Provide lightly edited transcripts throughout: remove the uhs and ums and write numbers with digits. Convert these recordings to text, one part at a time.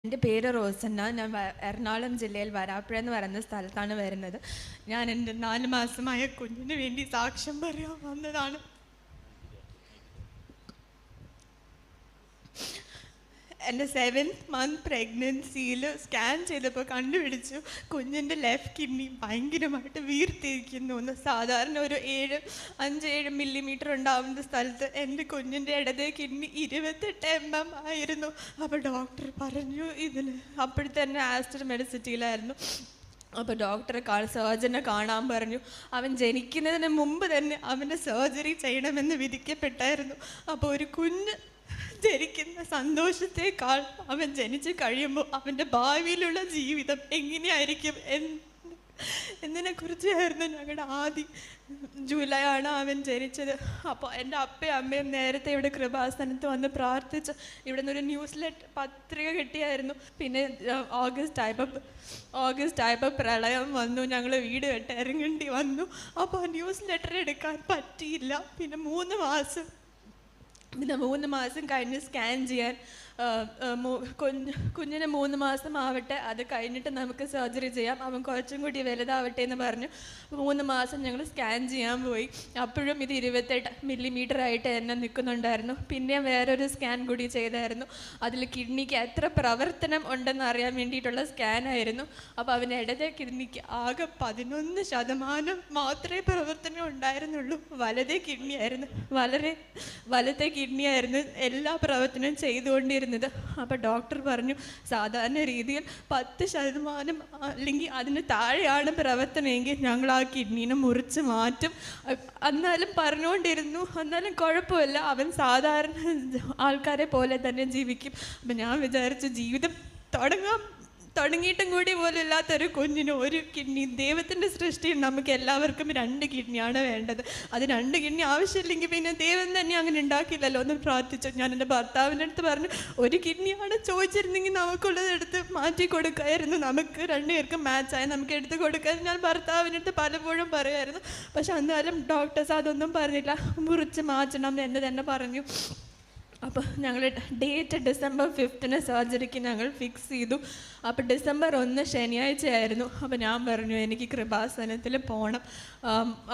എൻ്റെ പേര് റോസന്ന. ഞാൻ എറണാകുളം ജില്ലയിൽ വരാപ്പുഴ എന്ന് പറയുന്ന സ്ഥലത്താണ് വരുന്നത്. ഞാൻ എൻ്റെ 4 മാസമായ കുഞ്ഞിന് വേണ്ടി സാക്ഷ്യം പറയാൻ വന്നതാണ്. എൻ്റെ 7th month പ്രഗ്നൻസിയിൽ സ്കാൻ ചെയ്തപ്പോൾ കണ്ടുപിടിച്ചു കുഞ്ഞിൻ്റെ ലെഫ്റ്റ് കിഡ്നി ഭയങ്കരമായിട്ട് വീർത്തിരിക്കുന്നു എന്ന്. സാധാരണ ഒരു 5-7 മില്ലിമീറ്റർ ഉണ്ടാവുന്ന സ്ഥലത്ത് എൻ്റെ കുഞ്ഞിൻ്റെ ഇടതേ കിഡ്നി 28 mm ആയിരുന്നു. അപ്പോൾ ഡോക്ടർ പറഞ്ഞു ഇതിന്. അപ്പോഴത്തന്നെ ആസ്റ്റർ മെഡിസിറ്റിയിലായിരുന്നു. അപ്പോൾ സർജനെ കാണാൻ പറഞ്ഞു. അവൻ ജനിക്കുന്നതിന് മുമ്പ് തന്നെ അവൻ്റെ സർജറി ചെയ്യണമെന്ന് വിധിക്കപ്പെട്ടായിരുന്നു. അപ്പോൾ ഒരു കുഞ്ഞ് ജനിക്കുന്ന സന്തോഷത്തേക്കാൾ അവൻ ജനിച്ച് കഴിയുമ്പോൾ അവൻ്റെ ഭാവിയിലുള്ള ജീവിതം എങ്ങനെയായിരിക്കും എന്നതിനെക്കുറിച്ചായിരുന്നു ഞങ്ങളുടെ ആദ്യം. ജൂലൈ ആണ് അവൻ ജനിച്ചത്. അപ്പോൾ എൻ്റെ അപ്പയും അമ്മയും നേരത്തെ ഇവിടെ കൃപാസനത്ത് വന്ന് പ്രാർത്ഥിച്ച് ഇവിടെ നിന്നൊരു ന്യൂസ് പത്രിക കിട്ടിയായിരുന്നു. പിന്നെ ഓഗസ്റ്റ് ആയപ്പോൾ പ്രളയം വന്നു. ഞങ്ങൾ വീട് വിട്ട് ഇറങ്ങേണ്ടി വന്നു. അപ്പോൾ ന്യൂസ് ലെറ്റർ എടുക്കാൻ പറ്റിയില്ല. പിന്നെ 3 മാസം കഴിഞ്ഞ് സ്കാൻ ചെയ്യാൻ കുഞ്ഞിന് 3 മാസം ആവട്ടെ, അത് കഴിഞ്ഞിട്ട് നമുക്ക് സർജറി ചെയ്യാം, അവൻ കുറച്ചും കൂടി വലുതാവട്ടെ എന്ന് പറഞ്ഞു. 3 മാസം ഞങ്ങൾ സ്കാൻ ചെയ്യാൻ പോയി. അപ്പോഴും ഇത് 28 മില്ലിമീറ്റർ ആയിട്ട് എന്നെ നിൽക്കുന്നുണ്ടായിരുന്നു. പിന്നെ വേറൊരു സ്കാൻ കൂടി ചെയ്തായിരുന്നു. അതിൽ കിഡ്നിക്ക് എത്ര പ്രവർത്തനം ഉണ്ടെന്ന് അറിയാൻ വേണ്ടിയിട്ടുള്ള സ്കാനായിരുന്നു. അപ്പോൾ അവൻ്റെ ഇടത്തെ കിഡ്നിക്ക് ആകെ 11% മാത്രമേ പ്രവർത്തനം ഉണ്ടായിരുന്നുള്ളൂ. വലത്തെ കിഡ്നിയായിരുന്നു എല്ലാ പ്രവർത്തനവും ചെയ്തുകൊണ്ടിരുന്നത്. അപ്പോൾ ഡോക്ടർ പറഞ്ഞു സാധാരണ രീതിയിൽ 10% അല്ലെങ്കിൽ അതിന് താഴെയാണ് പ്രവർത്തനമെങ്കിൽ ഞങ്ങൾ ആ കിഡ്നീനെ മുറിച്ച് മാറ്റും. എന്നാലും പറഞ്ഞുകൊണ്ടിരുന്നു, എന്നാലും കുഴപ്പമില്ല, അവൻ സാധാരണ ആൾക്കാരെ പോലെ തന്നെ ജീവിക്കും. അപ്പം ഞാൻ വിചാരിച്ചു ജീവിതം തുടങ്ങിയിട്ടും കൂടി പോലും ഇല്ലാത്തൊരു കുഞ്ഞിന് ഒരു കിഡ്നി. ദൈവത്തിൻ്റെ സൃഷ്ടിയിൽ നമുക്ക് എല്ലാവർക്കും 2 കിഡ്നിയാണ് വേണ്ടത്. അത് 2 കിഡ്നി ആവശ്യമില്ലെങ്കിൽ പിന്നെ ദൈവം തന്നെ അങ്ങനെ ഉണ്ടാക്കില്ലല്ലോ എന്ന് പ്രാർത്ഥിച്ചു. ഞാൻ എൻ്റെ ഭർത്താവിൻ്റെ അടുത്ത് പറഞ്ഞു ഒരു കിഡ്നിയാണ് ചോദിച്ചിരുന്നെങ്കിൽ നമുക്കുള്ളത് എടുത്ത് മാറ്റി കൊടുക്കായിരുന്നു, നമുക്ക് 2 പേർക്കും മാച്ചായി നമുക്ക് എടുത്ത് കൊടുക്കാൻ ഞാൻ ഭർത്താവിൻ്റെ അടുത്ത് പലപ്പോഴും പറയുമായിരുന്നു. പക്ഷെ എന്നാലും ഡോക്ടേഴ്സ് അതൊന്നും പറഞ്ഞില്ല, മുറിച്ച് മാറ്റണം എന്ന് തന്നെ പറഞ്ഞു. അപ്പോൾ ഞങ്ങൾ ഡേറ്റ് December 5 സർജറിക്ക് ഞങ്ങൾ ഫിക്സ് ചെയ്തു. അപ്പോൾ December 1 ശനിയാഴ്ചയായിരുന്നു. അപ്പോൾ ഞാൻ പറഞ്ഞു എനിക്ക് കൃപാസനത്തിൽ പോകണം.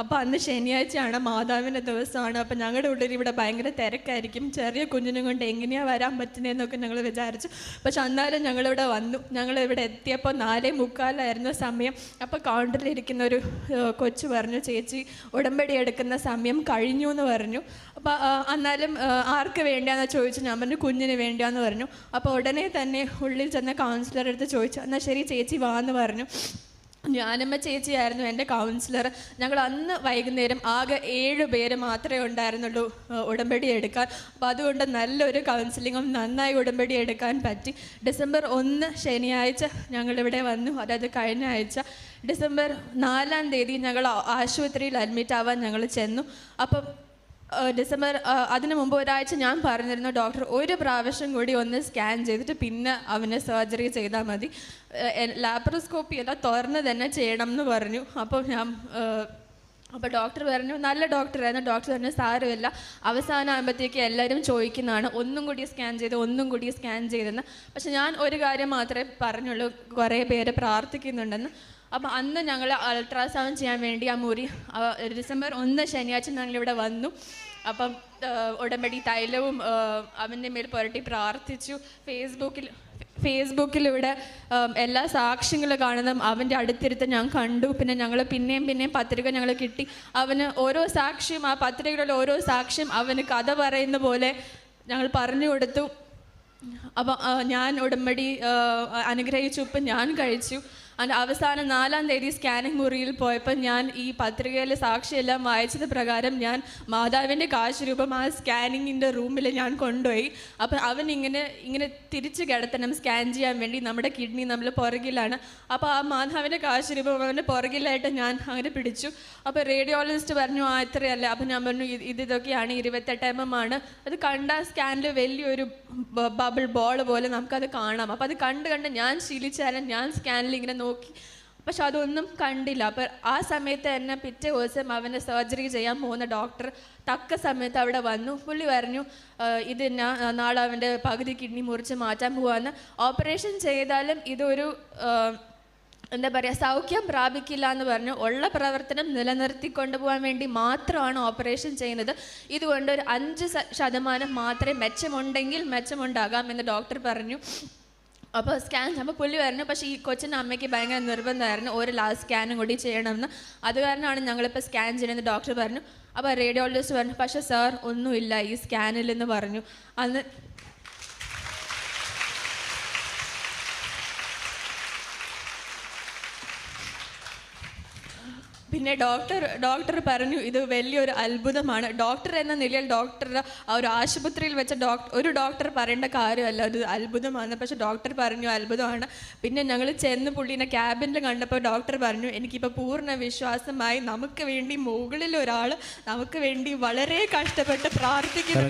അപ്പോൾ അന്ന് ശനിയാഴ്ചയാണ്, മാതാവിൻ്റെ ദിവസമാണ്. അപ്പോൾ ഞങ്ങളുടെ ഉള്ളിൽ ഇവിടെ ഭയങ്കര തിരക്കായിരിക്കും, ചെറിയ കുഞ്ഞിനും കൊണ്ട് എങ്ങനെയാണ് വരാൻ പറ്റുന്നതെന്നൊക്കെ ഞങ്ങൾ വിചാരിച്ചു. പക്ഷെ എന്നാലും ഞങ്ങളിവിടെ വന്നു. ഞങ്ങളിവിടെ എത്തിയപ്പോൾ 4:45 സമയം. അപ്പോൾ കൗണ്ടറിലിരിക്കുന്ന ഒരു കൊച്ചു പറഞ്ഞു ചേച്ചി ഉടമ്പടി എടുക്കുന്ന സമയം കഴിഞ്ഞു എന്ന് പറഞ്ഞു. അപ്പോൾ എന്നാലും ആർക്ക് വേണ്ടിയാണെന്ന് ചോദിച്ചു. ഞാൻ പറഞ്ഞു കുഞ്ഞിന് വേണ്ടിയാന്ന് പറഞ്ഞു. അപ്പോൾ ഉടനെ തന്നെ ഉള്ളിൽ ചെന്ന കൗൺസിലർ അടുത്ത് ചോദിച്ചു എന്നാൽ ശരി ചേച്ചി വാന്ന് പറഞ്ഞു. ഞാനമ്മ ചേച്ചിയായിരുന്നു എൻ്റെ കൗൺസിലർ. ഞങ്ങൾ അന്ന് വൈകുന്നേരം ആകെ 7 പേര് മാത്രമേ ഉണ്ടായിരുന്നുള്ളൂ ഉടമ്പടി എടുക്കാൻ. അപ്പോൾ അതുകൊണ്ട് നല്ലൊരു കൗൺസിലിങ്ങും നന്നായി ഉടമ്പടി എടുക്കാൻ പറ്റി. December 1 ശനിയാഴ്ച ഞങ്ങളിവിടെ വന്നു. അതായത് കഴിഞ്ഞ ആഴ്ച December 4 ഞങ്ങൾ ആശുപത്രിയിൽ അഡ്മിറ്റ് ആവാൻ ഞങ്ങൾ ചെന്നു. അപ്പം അതിന് മുമ്പ് ഒരാഴ്ച ഞാൻ പറഞ്ഞിരുന്നു ഡോക്ടർ ഒരു പ്രാവശ്യം കൂടി ഒന്ന് സ്കാൻ ചെയ്തിട്ട് പിന്നെ അവന് സർജറി ചെയ്താൽ മതി, ലാപ്രോസ്കോപ്പി എല്ലാം തുറന്ന് തന്നെ ചെയ്യണം എന്ന് പറഞ്ഞു. അപ്പോൾ ഡോക്ടർ പറഞ്ഞു, നല്ല ഡോക്ടറായിരുന്നു. ഡോക്ടർ പറഞ്ഞു സാരമില്ല, അവസാനം ആകുമ്പോഴത്തേക്ക് എല്ലാവരും ചോദിക്കുന്നതാണ് ഒന്നും കൂടി സ്കാൻ ചെയ്തെന്ന്. പക്ഷെ ഞാൻ ഒരു കാര്യം മാത്രമേ പറഞ്ഞുള്ളൂ, കുറേ പേര് പ്രാർത്ഥിക്കുന്നുണ്ടെന്ന്. അപ്പോൾ അന്ന് ഞങ്ങൾ അൾട്രാസൗണ്ട് ചെയ്യാൻ വേണ്ടി ആ മുറി December 1 ശനിയാഴ്ച ഞങ്ങളിവിടെ വന്നു. അപ്പം ഉടമ്പടി തൈലവും അവൻ്റെ മേൽ പുരട്ടി പ്രാർത്ഥിച്ചു. ഫേസ്ബുക്കിലൂടെ എല്ലാ സാക്ഷ്യങ്ങളും കാണുന്നതും അവൻ്റെ അടുത്തിരുത്ത് ഞാൻ കണ്ടു. പിന്നെ ഞങ്ങൾ പിന്നെയും പത്രിക ഞങ്ങൾ കിട്ടി. അവന് ഓരോ സാക്ഷ്യം, ആ പത്രികയിലുള്ള ഓരോ സാക്ഷ്യം അവന് കഥ പറയുന്ന പോലെ ഞങ്ങൾ പറഞ്ഞു കൊടുത്തു. അപ്പം ഞാൻ ഉടമ്പടി അനുഗ്രഹിച്ചു, ഇപ്പം ഞാൻ കഴിച്ചു. അവസാനം 4 സ്കാനിങ് മുറിയിൽ പോയപ്പോൾ ഞാൻ ഈ പത്രികയിലെ സാക്ഷിയെല്ലാം വായിച്ചത് പ്രകാരം ഞാൻ മാതാവിൻ്റെ കാശ് രൂപം ആ സ്കാനിങ്ങിൻ്റെ റൂമിൽ ഞാൻ കൊണ്ടുപോയി. അപ്പം അവൻ ഇങ്ങനെ തിരിച്ച് കിടത്തണം സ്കാൻ ചെയ്യാൻ വേണ്ടി. നമ്മുടെ കിഡ്നി നമ്മൾ പുറകിലാണ്. അപ്പോൾ ആ മാതാവിൻ്റെ കാശ് രൂപം അവൻ്റെ പുറകിലായിട്ട് ഞാൻ അങ്ങനെ പിടിച്ചു. അപ്പോൾ റേഡിയോളജിസ്റ്റ് പറഞ്ഞു ഇത്രയല്ല. അപ്പം ഞാൻ പറഞ്ഞു ഇതൊക്കെയാണ് 28 mm ആണ്. അത് കണ്ട സ്കാനിൽ വലിയൊരു ബബിൾ ബോൾ പോലെ നമുക്കത് കാണാം. അപ്പോൾ അത് കണ്ട് ഞാൻ ശീലിച്ചാലും ഞാൻ സ്കാനിൽ ഇങ്ങനെ നോക്കി പക്ഷെ അതൊന്നും കണ്ടില്ല. അപ്പോൾ ആ സമയത്ത് തന്നെ പിറ്റേ ദിവസം അവന് സർജറി ചെയ്യാൻ പോകുന്ന ഡോക്ടർ തക്ക സമയത്ത് അവിടെ വന്നു. പുള്ളി പറഞ്ഞു ഇത് നാളെ അവൻ്റെ പകുതി കിഡ്നി മുറിച്ച് മാറ്റാൻ പോവാന്ന്. ഓപ്പറേഷൻ ചെയ്താലും ഇതൊരു എന്താ പറയുക, സൗഖ്യം പ്രാപിക്കില്ല എന്ന് പറഞ്ഞു. ഉള്ള പ്രവർത്തനം നിലനിർത്തിക്കൊണ്ടു പോകാൻ വേണ്ടി മാത്രമാണ് ഓപ്പറേഷൻ ചെയ്യുന്നത്. ഇതുകൊണ്ട് ഒരു 5% മാത്രമേ മെച്ചമുണ്ടെങ്കിൽ മെച്ചമുണ്ടാകാം എന്ന് ഡോക്ടർ പറഞ്ഞു. അപ്പോൾ അപ്പോൾ പുള്ളി പറഞ്ഞു, പക്ഷേ ഈ കൊച്ചിൻ്റെ അമ്മയ്ക്ക് ഭയങ്കര നിർബന്ധമായിരുന്നു ഒരു ലാസ്റ്റ് സ്കാനും കൂടി ചെയ്യണമെന്ന്. അത് കാരണമാണ് ഞങ്ങളിപ്പോൾ സ്കാൻ ചെയ്യണമെന്ന് ഡോക്ടർ പറഞ്ഞു. അപ്പോൾ റേഡിയോളജിസ്റ്റ് പറഞ്ഞു, പക്ഷേ സാർ ഒന്നുമില്ല ഈ സ്കാനിലെന്ന് പറഞ്ഞു. അന്ന് പിന്നെ ഡോക്ടർ പറഞ്ഞു ഇത് വലിയൊരു അത്ഭുതമാണ്. ഡോക്ടർ എന്ന നിലയിൽ ഡോക്ടർ ആ ഒരു ആശുപത്രിയിൽ വെച്ച ഒരു ഡോക്ടർ പറയേണ്ട കാര്യമല്ല അത് അത്ഭുതമാണ്. പക്ഷെ ഡോക്ടർ പറഞ്ഞു അത്ഭുതമാണ്. പിന്നെ ഞങ്ങൾ ചെന്ന് പുള്ളീനെ ക്യാബിനിൽ കണ്ടപ്പോൾ ഡോക്ടർ പറഞ്ഞു, എനിക്കിപ്പോൾ പൂർണ്ണ വിശ്വാസമായി നമുക്ക് വേണ്ടി മുകളിൽ ഒരാൾ നമുക്ക് വേണ്ടി വളരെ കഷ്ടപ്പെട്ട് പ്രാർത്ഥിക്കുന്നു.